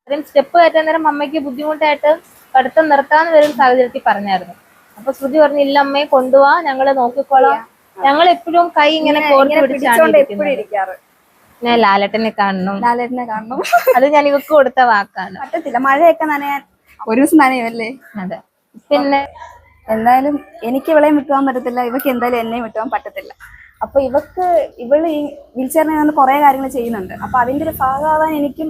അത്രയും സ്റ്റെപ്പ് കയറ്റാൻ നേരം അമ്മയ്ക്ക് ബുദ്ധിമുട്ടായിട്ട് പഠിത്തം നിർത്താന്ന് വരും സാഹചര്യത്തിൽ പറഞ്ഞായിരുന്നു. അപ്പൊ ശ്രുതി പറഞ്ഞു, ഇല്ല അമ്മയെ കൊണ്ടുപോവാ, ഞങ്ങള് നോക്കിക്കോളാം. ഞങ്ങൾ എപ്പോഴും കൈ ഇങ്ങനെ കോർത്ത് പിടിച്ചാണ് ഇരിക്കുന്നത്. ഞാൻ ലാലേട്ടനെ കാണണം. അത് ഞാൻ ഇവക്ക് കൊടുത്ത വാക്കാണ്. പറ്റത്തില്ല, മഴയൊക്കെ നനയാൻ ഒരു ദിവസം നനയുമല്ലേ. അതെ. പിന്നെ എന്തായാലും എനിക്ക് ഇവളെയും വിട്ടുപോകാൻ പറ്റത്തില്ല, ഇവക്ക് എന്തായാലും എന്നെയും വിട്ടുപോകാൻ പറ്റത്തില്ല. അപ്പൊ ഇവള് ഈ വീൽചെയറിനെ കുറെ കാര്യങ്ങൾ ചെയ്യുന്നുണ്ട്. അപ്പൊ അതിന്റെ ഒരു ഭാഗമാവാൻ എനിക്കും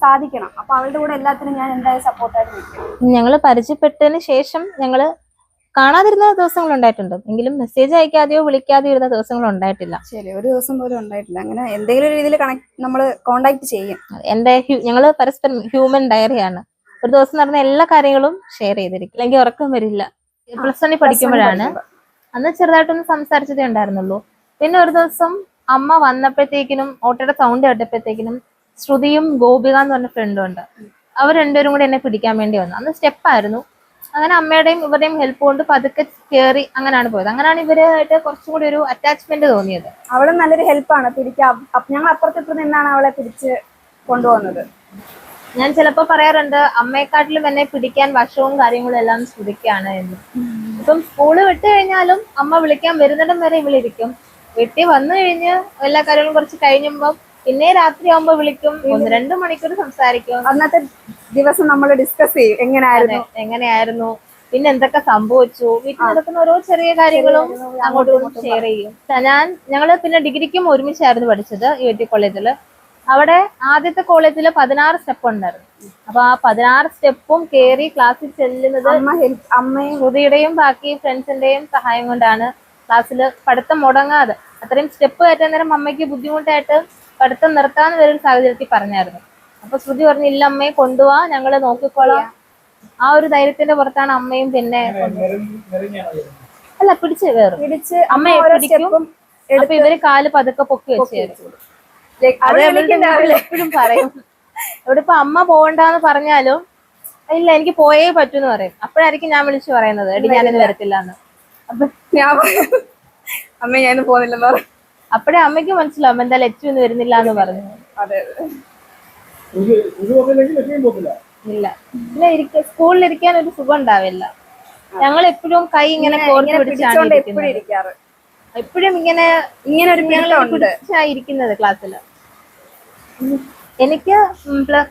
സാധിക്കണം. അപ്പൊ അവളുടെ കൂടെ എല്ലാത്തിനും ഞാൻ എന്തായാലും സപ്പോർട്ടായിട്ട് നിൽക്കും. ഞങ്ങള് പരിചയപ്പെട്ടതിന് ശേഷം ഞങ്ങള് കാണാതിരുന്ന ദിവസങ്ങൾ ഉണ്ടായിട്ടുണ്ട്, എങ്കിലും മെസ്സേജ് അയക്കാതെയോ വിളിക്കാതെയോ ഇരുന്ന ദിവസങ്ങൾ ഉണ്ടായിട്ടില്ല. ശരി, ഒരു ദിവസം പോലും ഉണ്ടായിട്ടില്ല. അങ്ങനെ എന്തെങ്കിലും ഒരു രീതിയിൽ നമ്മള് കോണ്ടാക്ട് ചെയ്യും. ഞങ്ങള് പരസ്പരം ഹ്യൂമൻ ഡയറിയാണ്. ഒരു ദിവസം നടന്ന എല്ലാ കാര്യങ്ങളും ഷെയർ ചെയ്തിരിക്കും, അല്ലെങ്കിൽ ഉറക്കം വരില്ല. +1 പഠിക്കുമ്പോഴാണ്. അന്ന് ചെറുതായിട്ടൊന്ന് സംസാരിച്ചതേ ഉണ്ടായിരുന്നുള്ളൂ. പിന്നെ ഒരു ദിവസം അമ്മ വന്നപ്പോഴത്തേക്കിനും ഓട്ടോയുടെ സൗണ്ട് കേട്ടപ്പോഴത്തേക്കിനും ശ്രുതിയും ഗോപിക എന്ന് പറഞ്ഞ ഫ്രണ്ടും ഉണ്ട്, അവർ രണ്ടുപേരും കൂടി എന്നെ പിടിക്കാൻ വേണ്ടി വന്നു. അന്ന് സ്റ്റെപ്പായിരുന്നു. അങ്ങനെ അമ്മയുടെയും ഇവരുടെയും ഹെൽപ്പ് കൊണ്ട് പതുക്കെ കയറി അങ്ങനെയാണ് പോയത്. അങ്ങനെയാണ് ഇവരായിട്ട് കുറച്ചും കൂടി ഒരു അറ്റാച്ച്മെന്റ് തോന്നിയത്. അവള് നല്ലൊരു ഹെൽപ്പാണ്. ഞങ്ങൾ അപ്പുറത്തിപ്പുറത്ത് നിന്നാണ് അവളെ പിടിച്ച് കൊണ്ടുപോകുന്നത്. ഞാൻ ചിലപ്പോ പറയാറുണ്ട്, അമ്മയെക്കാട്ടിലും എന്നെ പിടിക്കാൻ വശവും കാര്യങ്ങളും എല്ലാം ശ്രുതിക്കാണ് എന്ന്. ഇപ്പം സ്കൂള് വിട്ട് കഴിഞ്ഞാലും അമ്മ വിളിക്കാൻ വരുന്നിടം വരെ ഇവളിരിക്കും. വീട്ടിൽ വന്നു കഴിഞ്ഞ് എല്ലാ കാര്യങ്ങളും കുറച്ച് കഴിഞ്ഞുമ്പോ പിന്നെ രാത്രി ആവുമ്പോ വിളിക്കും, 1-2 മണിക്കൂർ സംസാരിക്കും. അന്നത്തെ ദിവസം നമ്മൾ ഡിസ്കസ് ചെയ്യും എങ്ങനെയായിരുന്നു, പിന്നെ എന്തൊക്കെ സംഭവിച്ചു, വീട്ടിൽ നടക്കുന്ന ഓരോ ചെറിയ കാര്യങ്ങളും അങ്ങോട്ടും ഷെയർ ചെയ്യും. ഞങ്ങള് പിന്നെ ഡിഗ്രിക്കും ഒരുമിച്ചായിരുന്നു പഠിച്ചത് UT കോളേജില്. അവിടെ ആദ്യത്തെ കോളേജില് 16 സ്റ്റെപ്പ് ഉണ്ടായിരുന്നു. അപ്പൊ ആ 16 സ്റ്റെപ്പും കയറി ക്ലാസ്സിൽ ചെല്ലുന്നത് അമ്മയും ശ്രുതിയുടെയും ബാക്കി ഫ്രണ്ട്സിന്റെയും സഹായം കൊണ്ടാണ്. ക്ലാസ്സില് പഠിത്തം മുടങ്ങാതെ അത്രയും സ്റ്റെപ്പ് കയറ്റാൻ നേരം അമ്മയ്ക്ക് ബുദ്ധിമുട്ടായിട്ട് പഠിത്തം നിർത്താന്ന് വരും സാഹചര്യത്തിൽ പറഞ്ഞായിരുന്നു. അപ്പൊ ശ്രുതി പറഞ്ഞു, ഇല്ല അമ്മയെ കൊണ്ടുപോവാ, ഞങ്ങള് നോക്കിക്കോളാം. ആ ഒരു ധൈര്യത്തിന്റെ പുറത്താണ് അമ്മയും പിന്നെ അല്ല പിടിച്ച് കയറും. അമ്മ പിടിക്കും. അപ്പൊ ഇവര് കാല് പതുക്കെ പൊക്കി വെച്ചു. അത് എപ്പോഴും പറയും. ഇവിടെ ഇപ്പൊ അമ്മ പോകണ്ടെന്ന് പറഞ്ഞാലും ഇല്ല എനിക്ക് പോയേ പറ്റൂന്ന് പറയും. അപ്പോഴായിരിക്കും ഞാൻ വിളിച്ചു പറയുന്നത്, എടി ഞാനിന്ന് വരത്തില്ല എന്ന്. അപ്പൊ അമ്മ ഞാൻ പോകുന്നില്ലെന്ന് പറയും. അപ്പഴേ അമ്മയ്ക്ക് മനസ്സിലാവും എന്തായാലും എച്ചു ഒന്നും വരുന്നില്ല എന്ന് പറഞ്ഞു. ഇല്ല ഇല്ല, സ്കൂളിലിരിക്കാൻ ഒരു സുഖം ഉണ്ടാവില്ല. ഞങ്ങൾ എപ്പോഴും കൈ ഇങ്ങനെ കോർത്ത് പിടിച്ചാണ് എപ്പോഴും ഇങ്ങനെ പിടിച്ചായിരിക്കുന്നത് ക്ലാസ്സില്. എനിക്ക്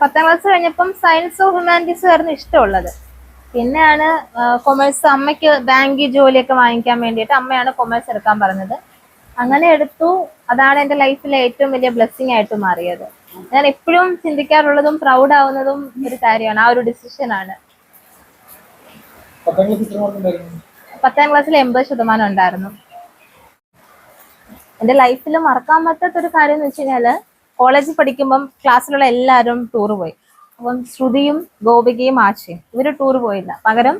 10ാം ക്ലാസ് കഴിഞ്ഞപ്പം സയൻസോ ഹ്യൂമാനിറ്റീസോ ആയിരുന്നു ഇഷ്ടമുള്ളത്. പിന്നെയാണ് കൊമേഴ്സ്. അമ്മയ്ക്ക് ബാങ്ക് ജോലിയൊക്കെ വാങ്ങിക്കാൻ വേണ്ടിയിട്ട് അമ്മയാണ് കൊമേഴ്സ് എടുക്കാൻ പറഞ്ഞത്. അങ്ങനെ എടുത്തു. അതാണ് എൻ്റെ ലൈഫിലെ ഏറ്റവും വലിയ ബ്ലെസ്സിങ് ആയിട്ട് മാറിയത്. ഞാൻ എപ്പോഴും ചിന്തിക്കാറുള്ളതും പ്രൗഡ് ആവുന്നതും ഒരു കാര്യമാണ്, ആ ഒരു ഡിസിഷനാണ്. 10ാം ക്ലാസ്സിൽ 80% ഉണ്ടായിരുന്നു. എൻ്റെ ലൈഫിൽ മറക്കാൻ പറ്റാത്തൊരു കാര്യം എന്ന് വെച്ച് കഴിഞ്ഞാല്, കോളേജിൽ പഠിക്കുമ്പം ക്ലാസ്സിലുള്ള എല്ലാവരും ടൂർ പോയി. അപ്പം ശ്രുതിയും ഗോപികയും ആശയും ഇവര് ടൂർ പോയില്ല. പകരം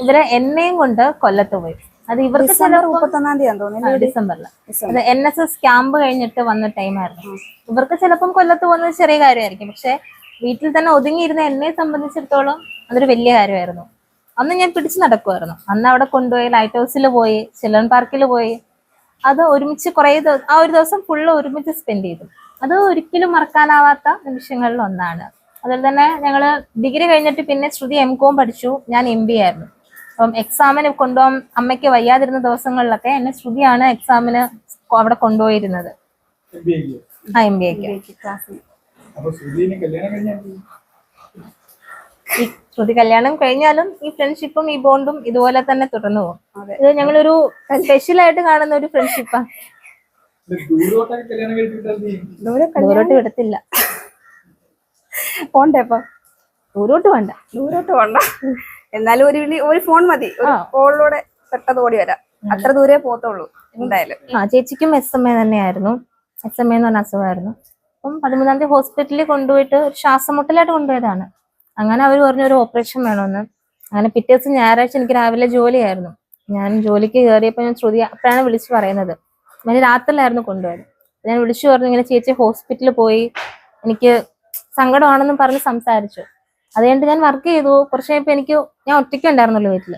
ഇവരെ എന്നെയും കൊണ്ട് കൊല്ലത്ത് പോയി. അത് ഇവർക്ക് ഡിസംബറിൽ അത് NSS ക്യാമ്പ് കഴിഞ്ഞിട്ട് വന്ന ടൈമായിരുന്നു. ഇവർക്ക് ചിലപ്പം കൊല്ലത്ത് പോകുന്നത് ചെറിയ കാര്യമായിരിക്കും, പക്ഷെ വീട്ടിൽ തന്നെ ഒതുങ്ങിയിരുന്ന എന്നെ സംബന്ധിച്ചിടത്തോളം അതൊരു വലിയ കാര്യമായിരുന്നു. അന്ന് ഞാൻ പിടിച്ചു നടക്കുമായിരുന്നു. അന്ന് അവിടെ കൊണ്ടുപോയി ലൈറ്റ് ഹൗസിൽ പോയി, ചിൽഡ്രൻ പാർക്കിൽ പോയി. അത് ഒരുമിച്ച് ആ ഒരു ദിവസം ഫുള്ള് ഒരുമിച്ച് സ്പെൻഡ് ചെയ്തു. അത് ഒരിക്കലും മറക്കാനാവാത്ത നിമിഷങ്ങളിൽ ഒന്നാണ്. അതുപോലെ തന്നെ ഞങ്ങള് ഡിഗ്രി കഴിഞ്ഞിട്ട് പിന്നെ ശ്രുതി MCOM പഠിച്ചു, ഞാൻ MBA ആയിരുന്നു. അപ്പം എക്സാമിന് കൊണ്ടുപോകാൻ അമ്മയ്ക്ക് വയ്യാതിരുന്ന ദിവസങ്ങളിലൊക്കെ എന്നെ ശ്രുതിയാണ് എക്സാമിന് അവിടെ കൊണ്ടുപോയിരുന്നത്. MBAക്ക്. ഈ ശ്രുതി കല്യാണം കഴിഞ്ഞാലും ഈ ഫ്രണ്ട്ഷിപ്പും ഈ ബോണ്ടും ഇതുപോലെ തന്നെ തുടർന്നു പോകും. ഇത് ഞങ്ങളൊരു സ്പെഷ്യലായിട്ട് കാണുന്ന ഒരു ഫ്രണ്ട്ഷിപ്പാണ്. ദൂരോട്ട് വിടത്തില്ല. പോണ്ടേ? അപ്പൊ ദൂരോട്ട് വേണ്ട. എന്നാലും ഒരു ഫോൺ മതി, കോളിലൂടെ പെട്ടെന്ന് ഓടി വരാം. അത്ര ദൂരെ പോകത്തുള്ളൂ എന്തായാലും. ചേച്ചിക്കും SMA തന്നെയായിരുന്നു. SMA എന്ന് പറഞ്ഞ അസുഖമായിരുന്നു. അപ്പം 13ാം തീയതി ഹോസ്പിറ്റലിൽ കൊണ്ടുപോയിട്ട് ഒരു ശ്വാസമുട്ടലായിട്ട് കൊണ്ടുപോയതാണ്. അങ്ങനെ അവർ പറഞ്ഞൊരു ഓപ്പറേഷൻ വേണമെന്ന്. അങ്ങനെ പിറ്റേ ദിവസം ഞായറാഴ്ച എനിക്ക് രാവിലെ ജോലിയായിരുന്നു. ഞാൻ ജോലിക്ക് കയറിയപ്പോൾ ഞാൻ ശ്രുതി അപ്പോഴാണ് വിളിച്ചു പറയുന്നത്. ഞാൻ രാത്രിയിലായിരുന്നു കൊണ്ടുപോയത്. ഞാൻ വിളിച്ചു പറഞ്ഞു, ഇങ്ങനെ ചേച്ചി ഹോസ്പിറ്റലിൽ പോയി, എനിക്ക് സങ്കടമാണെന്നും പറഞ്ഞ് സംസാരിച്ചു. അത് കഴിഞ്ഞിട്ട് ഞാൻ വർക്ക് ചെയ്തു. കുറച്ച് കഴിഞ്ഞപ്പോൾ ഞാൻ ഒറ്റയ്ക്ക് ഉണ്ടായിരുന്നല്ലോ വീട്ടിൽ.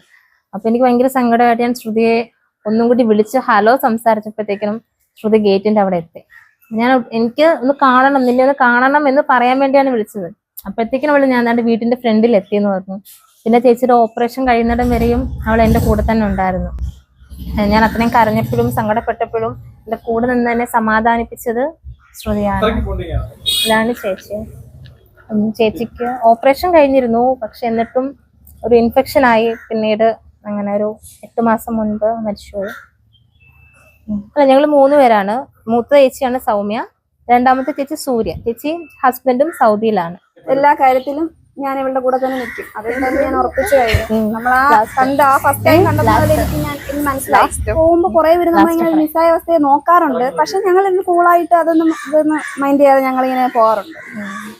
അപ്പൊ എനിക്ക് ഭയങ്കര സങ്കടമായിട്ട് ഞാൻ ശ്രുതിയെ ഒന്നും കൂടി വിളിച്ച് ഹലോ സംസാരിച്ചപ്പോഴത്തേക്കും ശ്രുതി ഗേറ്റിന്റെ അവിടെ എത്തി. എനിക്ക് ഒന്ന് കാണണം, നിന്നെ ഒന്ന് കാണണം എന്ന് പറയാൻ വേണ്ടിയാണ് വിളിച്ചത്. അപ്പോഴത്തേക്കിനും അവള് ഞാൻ ദാണ്ട് വീട്ടിന്റെ ഫ്രണ്ടിൽ എത്തിയെന്ന് പറഞ്ഞു. പിന്നെ ചേച്ചിയുടെ ഓപ്പറേഷൻ കഴിയുന്നിടം വരെയും അവൾ എൻ്റെ കൂടെ തന്നെ ഉണ്ടായിരുന്നു. ഞാൻ അത്രയും കരഞ്ഞപ്പോഴും സങ്കടപ്പെട്ടപ്പോഴും എൻ്റെ കൂടെ നിന്ന് എന്നെ സമാധാനിപ്പിച്ചത് ശ്രുതിയാണ്. ഇതാണ് ചേച്ചി. ചേച്ചിക്ക് ഓപ്പറേഷൻ കഴിഞ്ഞിരുന്നു, പക്ഷെ എന്നിട്ടും ഒരു ഇൻഫെക്ഷൻ ആയി. പിന്നീട് അങ്ങനെ ഒരു 8 മാസം മുൻപ് മരിച്ചുപോയി. അല്ല, ഞങ്ങൾ 3 പേരാണ്. മൂത്ത ചേച്ചിയാണ് സൗമ്യ, രണ്ടാമത്തെ ചേച്ചി സൂര്യ. ചേച്ചി ഹസ്ബൻഡും സൗദിയിലാണ്. എല്ലാ കാര്യത്തിലും ഞാൻ ഇവളുടെ കൂടെ തന്നെ നിൽക്കും. അതുകൊണ്ട് ഞാൻ ഉറപ്പിച്ചു കഴിഞ്ഞു. നമ്മൾ ഫസ്റ്റ് ടൈം കണ്ടപ്പോൾ എനിക്ക് മനസ്സിലായി. പോകുമ്പോ കുറെ പേര് നമ്മളിങ്ങനെ നിസ്സായ അവസ്ഥയെ നോക്കാറുണ്ട്. പക്ഷെ ഞങ്ങൾ ഇന്ന് കൂളായിട്ട് ഇതൊന്നും മൈൻഡ് ചെയ്യാതെ ഞങ്ങൾ ഇങ്ങനെ പോകാറുണ്ട്.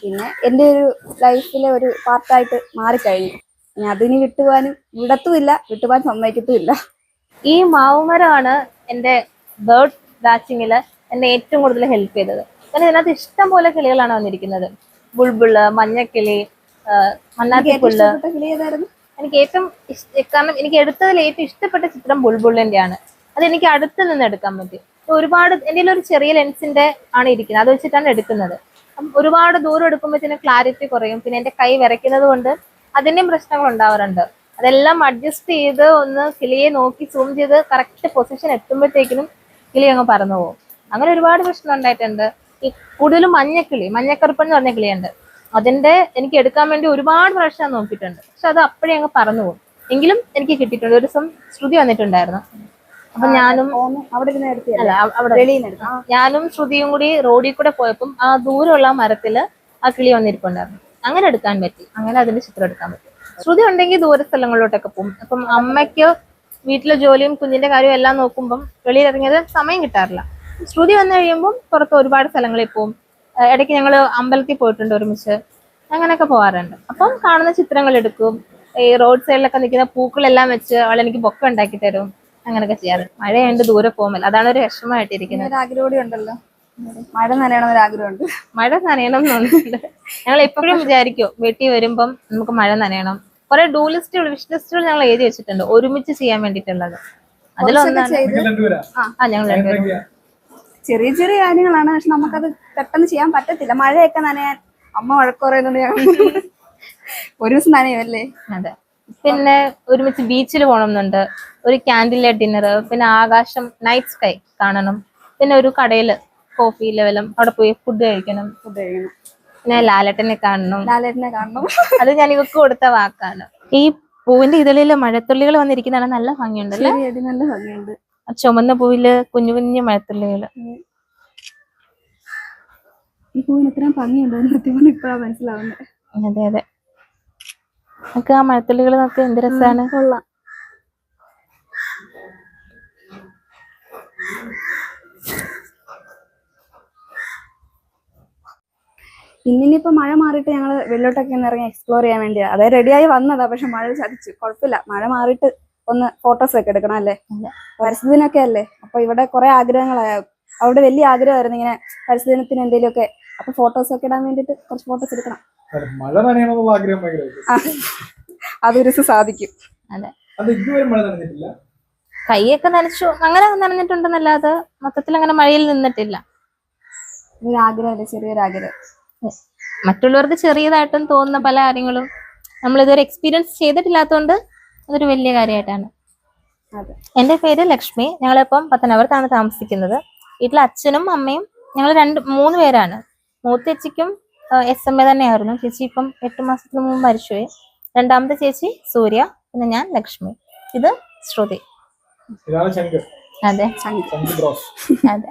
പിന്നെ എന്റെ ഒരു ലൈഫിലെ ഒരു പാർട്ടായിട്ട് മാറിക്കഴിഞ്ഞു. ഇനി അതിന് വിട്ടുപോകാനും വിടത്തുമില്ല, വിട്ടുപോകാൻ സമ്മതിക്കത്തുമില്ല. ഈ മാവുമരമാണ് എന്റെ ബേർഡ് വാച്ചിങ്ങില് എന്നെ ഏറ്റവും കൂടുതൽ ഹെൽപ്പ് ചെയ്തത്. കാരണം ഇതിനകത്ത് ഇഷ്ടം പോലെ കിളികളാണ് വന്നിരിക്കുന്നത്. ബുൾബുള്, മഞ്ഞക്കിളി, മണ്ണാത്തിപ്പുള്ള്. എനിക്ക് ഏറ്റവും കാരണം എനിക്ക് എടുത്തതിൽ ഏറ്റവും ഇഷ്ടപ്പെട്ട ചിത്രം ബുൾബുള്ളിന്റെയാണ്. അതെനിക്ക് അടുത്ത് നിന്ന് എടുക്കാൻ പറ്റി. ഒരുപാട് എൻ്റെ ഒരു ചെറിയ ലെൻസിന്റെ ആണ് ഇരിക്കുന്നത്, അത് വെച്ചിട്ടാണ് എടുക്കുന്നത്. ഒരുപാട് ദൂരം എടുക്കുമ്പോഴത്തേന് ക്ലാരിറ്റി കുറയും. പിന്നെ എന്റെ കൈ വിറയ്ക്കുന്നത് കൊണ്ട് അതിന്റെയും പ്രശ്നങ്ങൾ ഉണ്ടാവാറുണ്ട്. അതെല്ലാം അഡ്ജസ്റ്റ് ചെയ്ത് ഒന്ന് കിളിയെ നോക്കി സൂം ചെയ്ത് കറക്റ്റ് പൊസിഷൻ എത്തുമ്പോഴത്തേക്കിനും കിളി അങ്ങ് പറന്നു പോകും. അങ്ങനെ ഒരുപാട് പ്രശ്നം ഉണ്ടായിട്ടുണ്ട്. ഈ കൂടുതലും മഞ്ഞക്കറുപ്പെന്ന് പറഞ്ഞ കിളിയുണ്ട്. അതിന്റെ എനിക്ക് എടുക്കാൻ വേണ്ടി ഒരുപാട് പ്രാവശ്യം നോക്കിയിട്ടുണ്ട്. പക്ഷെ അത് അപ്പോഴേ അങ്ങ് പറന്നു പോകും. എങ്കിലും എനിക്ക് കിട്ടിയിട്ടുണ്ട്. ഒരു ദിവസം ശ്രുതി വന്നിട്ടുണ്ടായിരുന്നു. അപ്പൊ ഞാനും ഞാനും ശ്രുതിയും കൂടി റോഡിൽ കൂടെ പോയപ്പം ആ ദൂരമുള്ള മരത്തില് ആ കിളി വന്നിരിപ്പുണ്ടായിരുന്നു. അങ്ങനെ എടുക്കാൻ പറ്റി. അങ്ങനെ അതിന്റെ ചിത്രം എടുക്കാൻ പറ്റി. ശ്രുതി ഉണ്ടെങ്കിൽ ദൂര സ്ഥലങ്ങളിലോട്ടൊക്കെ പോകും. അപ്പം അമ്മയ്ക്ക് വീട്ടിലെ ജോലിയും കുഞ്ഞിന്റെ കാര്യവും എല്ലാം നോക്കുമ്പം വെളിയിൽ ഇറങ്ങിയത് സമയം കിട്ടാറില്ല. ശ്രുതി വന്നു കഴിയുമ്പോൾ പുറത്ത് ഒരുപാട് സ്ഥലങ്ങളിൽ പോകും. ഇടയ്ക്ക് ഞങ്ങള് അമ്പലത്തിൽ പോയിട്ടുണ്ട് ഒരുമിച്ച്. അങ്ങനെയൊക്കെ പോകാറുണ്ട്. അപ്പം കാണുന്ന ചിത്രങ്ങൾ എടുക്കും. ഈ റോഡ് സൈഡിലൊക്കെ നിൽക്കുന്ന പൂക്കളെല്ലാം വെച്ച് അവൾ എനിക്ക് ബൊക്ക ഉണ്ടാക്കി തരും. അങ്ങനെയൊക്കെ ചെയ്യാറുണ്ട്. മഴയുണ്ട്, ദൂരെ പോകുമല്ലോ, അതാണ് ഒരു വിഷമമായിട്ടിരിക്കുന്നത്. ആഗ്രഹം ഉണ്ടല്ലോ, മഴ നനയണമെന്നൊരു ആഗ്രഹമുണ്ട്. മഴ നനയണം എന്നുണ്ട്. ഞങ്ങൾ എപ്പോഴും വിചാരിക്കും വീട്ടിൽ വരുമ്പം നമുക്ക് മഴ നനയണം. കുറെ വിഷ് ലിസ്റ്റുകൾ ഞങ്ങൾ എഴുതി വെച്ചിട്ടുണ്ട് ഒരുമിച്ച് ചെയ്യാൻ വേണ്ടിയിട്ടുള്ളത്. അതിലൊന്നാണ് ഞങ്ങൾ രണ്ടുപേരും. ചെറിയ ചെറിയ കാര്യങ്ങളാണ്, പക്ഷെ നമുക്കത് പെട്ടെന്ന് ചെയ്യാൻ പറ്റത്തില്ല. മഴയൊക്കെ നനയാൻ അമ്മ വഴക്ക് പറയുന്നുണ്ട്. ഞങ്ങൾ ഒരു ദിവസം നനയുമല്ലേ. അതെ. പിന്നെ ഒരുമിച്ച് ബീച്ചിൽ പോകണമെന്നുണ്ട്. ഒരു ക്യാൻഡിൽ ലൈറ്റ് ഡിന്നർ, പിന്നെ ആകാശം നൈറ്റ് സ്കൈ കാണണം. പിന്നെ ഒരു കടയില് കോഫി ലെവലും അവിടെ പോയി ഫുഡ് കഴിക്കണം. പിന്നെ ലാലേട്ടനെ കാണണം. അത് ഞാൻ ഇവക്ക് കൊടുത്ത വാക്കാണ്. ഈ പൂവിന്റെ ഇതളില് മഴത്തുള്ളികൾ വന്നിരിക്കുന്നതാണ്. നല്ല ഭംഗിയുണ്ടല്ലേ. നല്ല ഭംഗിയുണ്ട്. ചുമന്ന പൂവില് കുഞ്ഞു കുഞ്ഞു മഴത്തുള്ളികള്. ഈ പൂവിന് ഇത്രയും ഭംഗിയുണ്ടോ ഇപ്പഴാ മനസ്സിലാവുന്നത്. അതെ അതെ. നമുക്ക് ആ മഴത്തുള്ളികൾ നോക്കി എന്ത് രസമാണ്. കൊള്ളാം. ഇന്നിപ്പോ മഴ മാറിയിട്ട് ഞങ്ങള് വെള്ളോട്ടൊക്കെ ഒന്ന് ഇറങ്ങി എക്സ്പ്ലോർ ചെയ്യാൻ വേണ്ടിയാ. അതായത് റെഡിയായി വന്നതാ, പക്ഷെ മഴ ചതിച്ചു. കുഴപ്പമില്ല, മഴ മാറിയിട്ട് ഒന്ന് ഫോട്ടോസ് ഒക്കെ എടുക്കണം അല്ലേ. പരിസ്ഥിതി ദിനമൊക്കെ അല്ലേ. അപ്പൊ ഇവിടെ കുറെ ആഗ്രഹങ്ങളായ, അവിടെ വലിയ ആഗ്രഹമായിരുന്നു ഇങ്ങനെ പരിസ്ഥിതി ദിനത്തിന് എന്തെങ്കിലുമൊക്കെ. അപ്പൊ ഫോട്ടോസ് ഒക്കെ ഇടാൻ വേണ്ടിട്ട് കുറച്ച് ഫോട്ടോസ് എടുക്കണം. അതൊരു ദിവസം സാധിക്കും. അതെ. കൈയൊക്കെ നനച്ചു, അങ്ങനെ നനഞ്ഞിട്ടുണ്ടെന്നല്ലാതെ മൊത്തത്തിൽ അങ്ങനെ മഴയിൽ നിന്നിട്ടില്ല. ഒരാഗ്രഹമല്ലേ, ചെറിയൊരാഗ്രഹം. മറ്റുള്ളവർക്ക് ചെറിയതായിട്ടും തോന്നുന്ന പല കാര്യങ്ങളും നമ്മൾ ഇതുവരെ എക്സ്പീരിയൻസ് ചെയ്തിട്ടില്ലാത്തതുകൊണ്ട് അതൊരു വലിയ കാര്യമായിട്ടാണ്. എന്റെ പേര് ലക്ഷ്മി. ഞങ്ങളിപ്പം പത്തനാപുരത്താണ് താമസിക്കുന്നത്. വീട്ടിൽ അച്ഛനും അമ്മയും ഞങ്ങൾ 3 പേരാണ്. മൂത്ത ചേച്ചിക്കും SMA തന്നെയായിരുന്നു. ചേച്ചി ഇപ്പം 8 മാസത്തിന് മുമ്പ് മരിച്ചുപോയി. രണ്ടാമത്തെ ചേച്ചി സൂര്യ, പിന്നെ ഞാൻ ലക്ഷ്മി. ഇത് ശ്രുതി. അതെ അതെ.